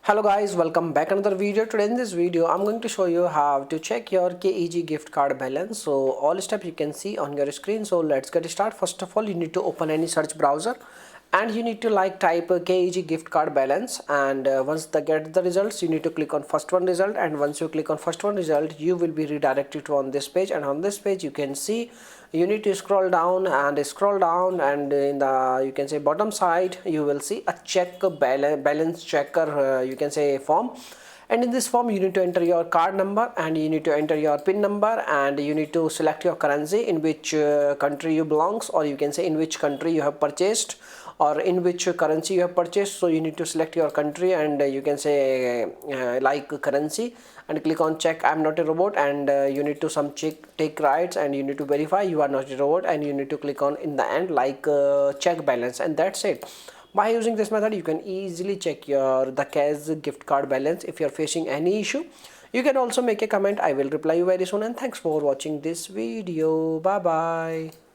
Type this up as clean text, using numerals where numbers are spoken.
Hello guys, welcome back another video. Today in this video I'm going to show you how to check your KEG gift card balance. So all steps you can see on your screen. So let's get started. First of all, you need to open any search browser and you need to type KEG gift card balance, and once they get the results, you need to click on first one result, and once you click on first one result you will be redirected to on this page, and on this page you can see you need to scroll down and in the you can say bottom side you will see a check balance checker you can say form, and in this form you need to enter your card number and you need to enter your pin number and you need to select your currency in which country you belongs, or you can say in which country you have purchased or in which currency you have purchased. So you need to select your country and you can say currency and click on check I'm not a robot, and you need to take rights and you need to verify you are not a robot, and you need to click on in the end check balance, and that's it. By using this method you can easily check your the cash gift card balance. If you are facing any issue, you can also make a comment. I will reply you very soon, and thanks for watching this video. Bye bye.